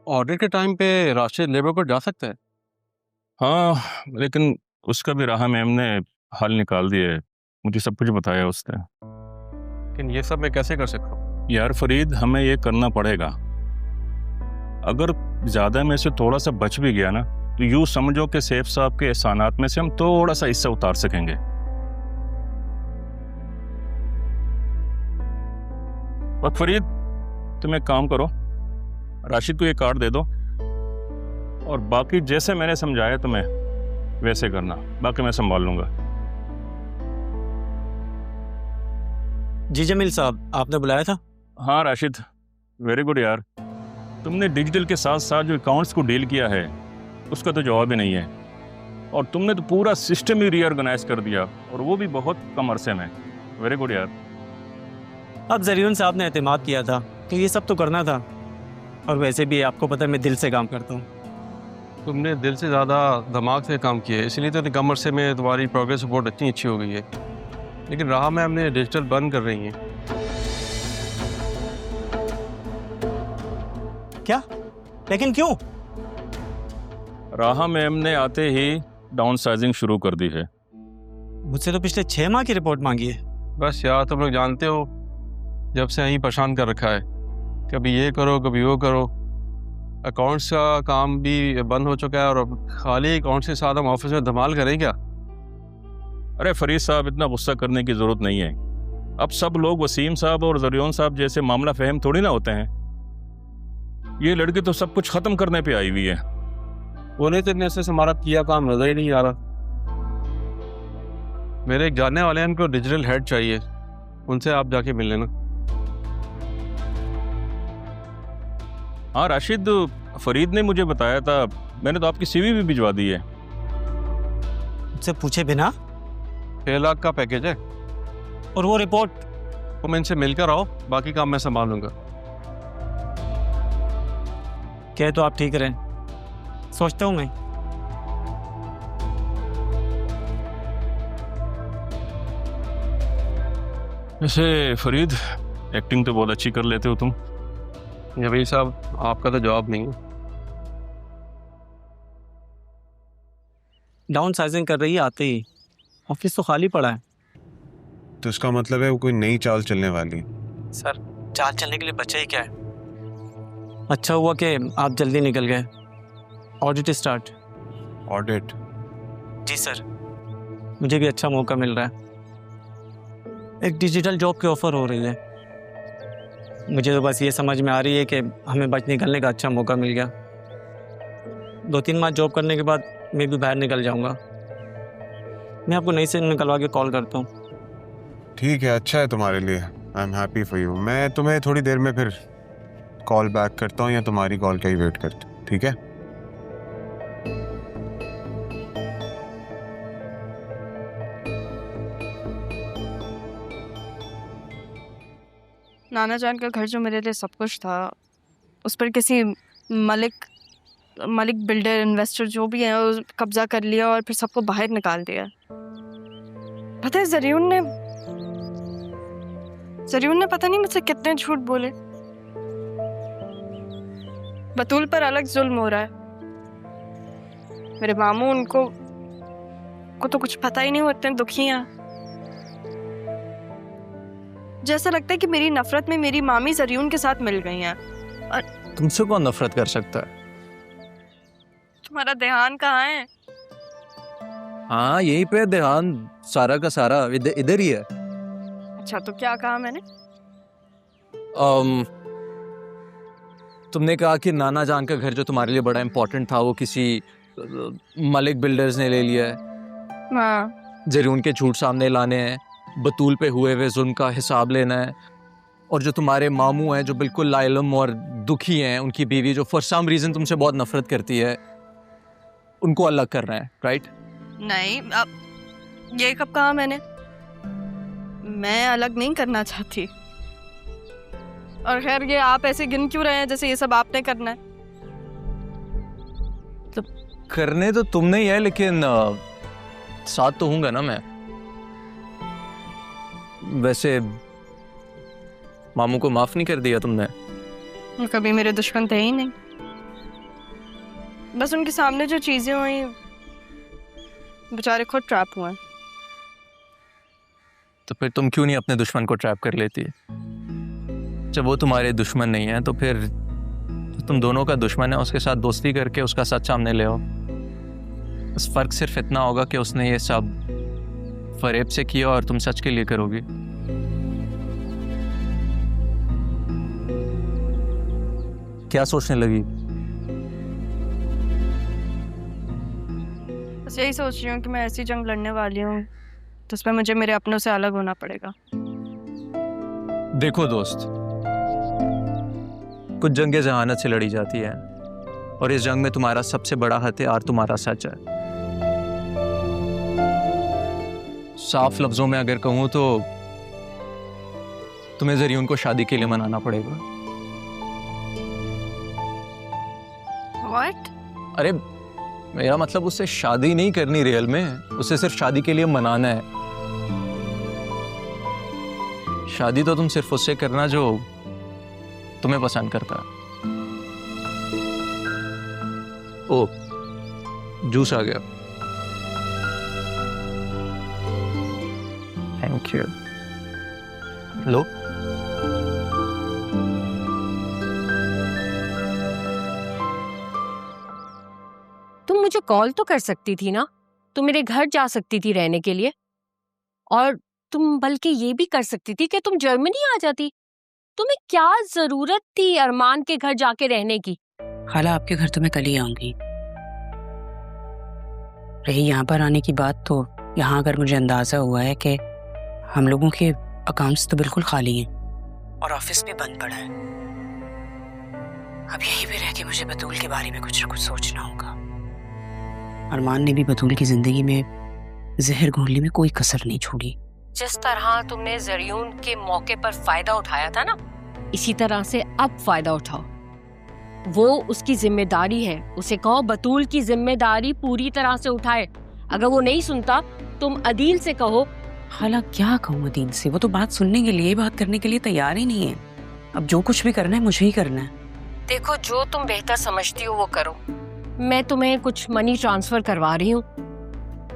Audit के time पे Rashid labour court जा सकता है? हाँ, लेकिन उसका भी राहा मैम ने हल निकाल दिया है। मुझे सब कुछ बताया उसने। लेकिन ये सब मैं कैसे कर सकता हूँ? यार फरीद, हमें ये करना पड़ेगा। अगर ज़्यादा में से थोड़ा सा बच भी गया ना, तो यूँ समझो कि सेफ साहब के एहसानात में से हम थोड़ा सा हिस्सा उतार सकेंगे। बस फरीद, तुम एक काम करो, राशिद को ये कार्ड दे दो और बाकी जैसे मैंने समझाया तुम्हें वैसे करना, बाकी मैं संभाल लूंगा। जी जमील साहब, आपने बुलाया था? हाँ राशिद, वेरी गुड यार। तुमने डिजिटल के साथ साथ जो अकाउंट्स को डील किया है उसका तो जवाब ही नहीं है, और तुमने तो पूरा सिस्टम ही रीऑर्गेनाइज कर दिया, और वो भी बहुत कम अरसे में। वेरी गुड यार। अब जरीन साहब ने एतमाद किया था तो ये सब तो करना था, और वैसे भी आपको पता है मैं दिल से काम करता हूँ। तुमने दिल से ज़्यादा दिमाग से काम किया है, इसलिए तो कम अरसे में तुम्हारी प्रोग्रेस रिपोर्ट इतनी अच्छी हो गई है। लेकिन राह में हमने डिजिटल बंद कर रही हैं। क्या? लेकिन क्यों? राहा मैम ने आते ही डाउन साइजिंग शुरू कर दी है। मुझसे तो पिछले 6 माह की रिपोर्ट मांगी है। बस यार, तुम लोग जानते हो, जब से यहीं परेशान कर रखा है, कभी ये करो कभी वो करो। अकाउंट्स का काम भी बंद हो चुका है, और अब खाली अकाउंट्स के साथ हम ऑफिस में धमाल करें क्या? अरे फरीद साहब, इतना गुस्सा करने की जरूरत नहीं है। अब सब लोग वसीम साहब और जरियन साहब जैसे मामला फहम थोड़ी ना होते हैं। ये लड़की तो सब कुछ खत्म करने पे आई हुई है। उन्हें तो इतने से हमारा किया काम नजर ही नहीं आ रहा। मेरे एक जानने वाले हैं, उनको डिजिटल हेड चाहिए, उनसे आप जाके मिल लेना। हाँ राशिद, फरीद ने मुझे बताया था, मैंने तो आपकी सीवी भी भिजवा दी है। मुझसे पूछे बिना? 6 लाख का पैकेज है। और वो रिपोर्ट? तुम इनसे मिलकर आओ, बाकी काम मैं संभाल लूंगा। कह तो आप ठीक रहे, सोचता हूँ मैं। वैसे फरीद, एक्टिंग तो बहुत अच्छी कर लेते हो तुम। जमील साहब, आपका तो जवाब नहीं है। डाउन साइजिंग कर रही है आते ही, ऑफिस तो खाली पड़ा है। तो इसका मतलब है वो कोई नई चाल चलने वाली है। सर, चाल चलने के लिए बचा ही क्या है। अच्छा हुआ कि आप जल्दी निकल गए। Audit start. ऑडिट? जी सर, मुझे भी अच्छा मौका मिल रहा है। एक डिजिटल जॉब की ऑफर हो रही है। मुझे तो बस ये समझ में आ रही है कि हमें बच निकलने का अच्छा मौका मिल गया। 2-3 माह जॉब करने के बाद मैं भी बाहर निकल जाऊंगा। मैं आपको नई से निकलवा के कॉल करता हूँ। ठीक है, अच्छा है तुम्हारे लिए। I am happy for you. मैं तुम्हें थोड़ी देर में फिर कॉल बैक करता हूँ, या तुम्हारी कॉल का ही वेट करता हूँ, ठीक है? नाना जान का घर जो मेरे लिए सब कुछ था, उस पर किसी मलिक बिल्डर इन्वेस्टर जो भी है वो कब्जा कर लिया और फिर सबको बाहर निकाल दिया। पता है जरीन ने पता नहीं मुझसे कितने झूठ बोले। बतूल पर अलग जुल्म हो रहा है। मेरे मामू उनको तो कुछ पता ही नहीं, वो इतने दुखी हैं। जैसा लगता है कि मेरी नफरत में मेरी मामी जरीन के साथ मिल गई हैं। तुमसे कौन नफरत कर सकता है? तुम्हारा ध्यान कहाँ है? हाँ, यहीं पे ध्यान सारा का सारा इधर ही है। अच्छा, तो क्या कहा मैंने? तुमने कहा कि नाना जान का घर जो तुम्हारे लिए बड़ा इम्पोर्टेंट था वो किसी मलिक बिल्डर्स ने ले लिया है। हाँ। जरूर के झूठ सामने लाने हैं, बतूल पे हुए हुए जुल्म का हिसाब लेना है, और जो तुम्हारे मामू हैं जो बिल्कुल लाइलम और दुखी हैं, उनकी बीवी जो फॉर सम रीज़न तुमसे बहुत नफरत करती है, उनको अलग करना है, राइट? नहीं, अब ये कब कहा मैंने? मैं अलग नहीं करना चाहती। और खैर, ये आप ऐसे गिन क्यों रहे हैं जैसे ये सब आपने करना है? तो करने तो तुमने ही है, लेकिन साथ तो हूँगा ना मैं। वैसे मामू को माफ नहीं कर दिया तुमने? वो कभी मेरे दुश्मन थे ही नहीं। बस उनके सामने जो चीज़ें हुई, बेचारे खुद ट्रैप हुए हैं। तो फिर तुम क्यों नहीं अपने दुश्मन को ट्रैप कर लेती? जब वो तुम्हारे दुश्मन नहीं है तो फिर तुम दोनों का दुश्मन है, उसके साथ दोस्ती करके उसका सच सामने ले आओ। बस फर्क सिर्फ इतना होगा कि उसने ये सब फरेब से किया और तुम सच के लिए करोगी। क्या सोचने लगी? बस यही सोच रही हूँ कि मैं ऐसी जंग लड़ने वाली हूँ तो उसमें मुझे मेरे अपनों से अलग होना पड़ेगा। देखो दोस्त, कुछ जंगें जहानत से लड़ी जाती हैं और इस जंग में तुम्हारा सबसे बड़ा हथियार तुम्हारा सच है। साफ लफ्जों में अगर कहूं तो तुम्हें जरियून को शादी के लिए मनाना पड़ेगा। What? अरे मेरा मतलब उससे शादी नहीं करनी रियल में, उसे सिर्फ शादी के लिए मनाना है। शादी तो तुम सिर्फ उससे करना जो तुम्हें पसंद करता है। ओ, जूस आ गया। Thank you. लो। तुम मुझे कॉल तो कर सकती थी ना, तुम मेरे घर जा सकती थी रहने के लिए, और तुम बल्कि ये भी कर सकती थी कि तुम जर्मनी आ जाती। तुम्हें क्या जरूरत थी अरमान के घर जाके रहने की? खाला आपके घर तो मैं कल ही आऊंगी। रही यहाँ पर आने की बात, तो यहाँ अगर मुझे अंदाजा हुआ है कि हम लोगों के अकाउंट्स तो बिल्कुल खाली हैं और ऑफिस भी बंद पड़ा है, अब यहीं पे रह के मुझे बतूल के बारे में कुछ न कुछ सोचना होगा। अरमान ने भी बतूल की जिंदगी में जहर घोलने में कोई कसर नहीं छोड़ी। जिस तरह तुमने जरियून के मौके पर फायदा उठाया था ना, इसी तरह से अब फायदा उठाओ। वो उसकी जिम्मेदारी है, उसे कहो बतूल की जिम्मेदारी पूरी तरह से उठाए। अगर वो नहीं सुनता तुम अदील से कहो। खाला क्या कहूँ अदील से, वो तो बात सुनने के लिए, बात करने के लिए तैयार ही नहीं है। अब जो कुछ भी करना है मुझे ही करना है। देखो, जो तुम बेहतर समझती हो वो करो। मैं तुम्हें कुछ मनी ट्रांसफर करवा रही हूँ,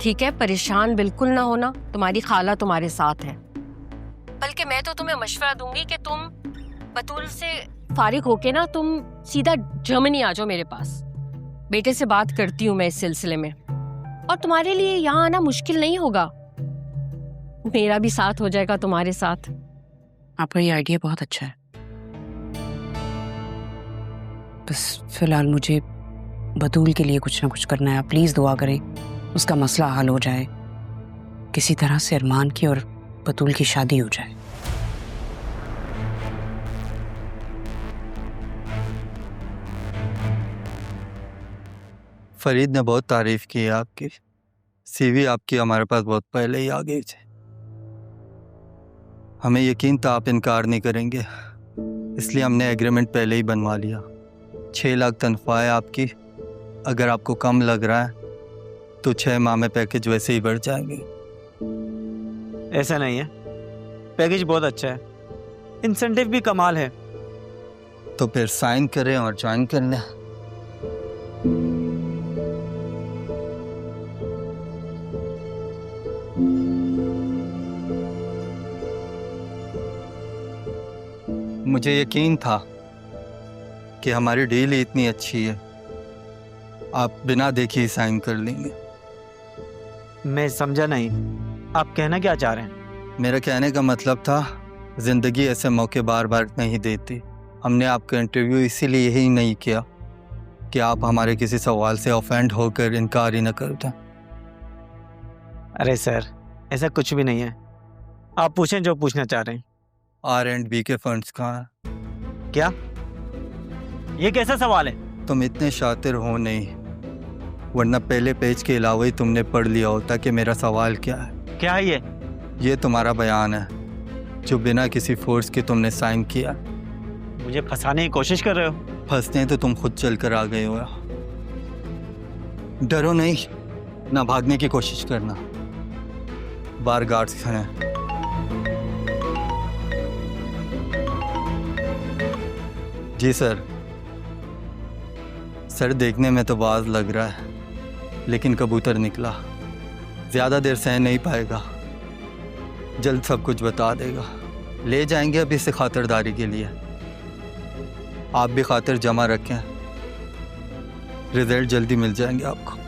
ठीक है? परेशान बिल्कुल ना होना, तुम्हारी खाला तुम्हारे साथ है। बल्कि मैं तो तुम्हें मशवरा दूंगी कि तुम बतूल से फारिग होके ना तुम सीधा जर्मनी आ जाओ मेरे पास। बेटे से बात करती हूँ मैं इस सिलसिले में, और तुम्हारे लिए यहाँ आना मुश्किल नहीं होगा। मेरा भी साथ हो जाएगा तुम्हारे साथ। आपका ये आइडिया बहुत अच्छा है। बस फिलहाल मुझे बतूल के लिए कुछ ना कुछ करना है। आप प्लीज दुआ करें उसका मसला हल हो जाए, किसी तरह से अरमान की और बतूल की शादी हो जाए। फरीद ने बहुत तारीफ की है आपकी। सीवी आपकी हमारे पास बहुत पहले ही आ गई थी। हमें यकीन था आप इनकार नहीं करेंगे, इसलिए हमने एग्रीमेंट पहले ही बनवा लिया। 6 लाख तनख्वाह है आपकी। अगर आपको कम लग रहा है तो 6 माह में पैकेज वैसे ही बढ़ जाएंगे। ऐसा नहीं है, पैकेज बहुत अच्छा है, इंसेंटिव भी कमाल है। तो फिर साइन करें और ज्वाइन कर लें। मुझे यकीन था कि हमारी डील ही इतनी अच्छी है, आप बिना देखे ही साइन कर लेंगे। मैं समझा नहीं, आप कहना क्या चाह रहे हैं? मेरा कहने का मतलब था, ज़िंदगी ऐसे मौके बार बार नहीं देती। हमने आपका इंटरव्यू इसीलिए ही नहीं किया कि आप हमारे किसी सवाल से ऑफेंड होकर इनकार ही न कर दें। अरे सर, ऐसा कुछ भी नहीं है, आप पूछें जो पूछना चाह रहे हैं। R&B के फंड्स कहाँ हैं? क्या ये कैसा सवाल है? तुम इतने शातिर हो नहीं, वरना पहले पेज के अलावा ही तुमने पढ़ लिया होता कि मेरा सवाल क्या है। क्या है ये तुम्हारा बयान है जो बिना किसी फोर्स के तुमने साइन किया। मुझे फंसाने की कोशिश कर रहे हो? फंसने तो तुम खुद चल कर आ गए हो। डरो नहीं, ना भागने की कोशिश करना। बार गार्ड्स हैं। जी सर। सर देखने में तो बाज लग रहा है, लेकिन कबूतर निकला। ज़्यादा देर सह नहीं पाएगा, जल्द सब कुछ बता देगा। ले जाएंगे अभी से खातिरदारी के लिए। आप भी खातिर जमा रखें, रिजल्ट जल्दी मिल जाएंगे आपको।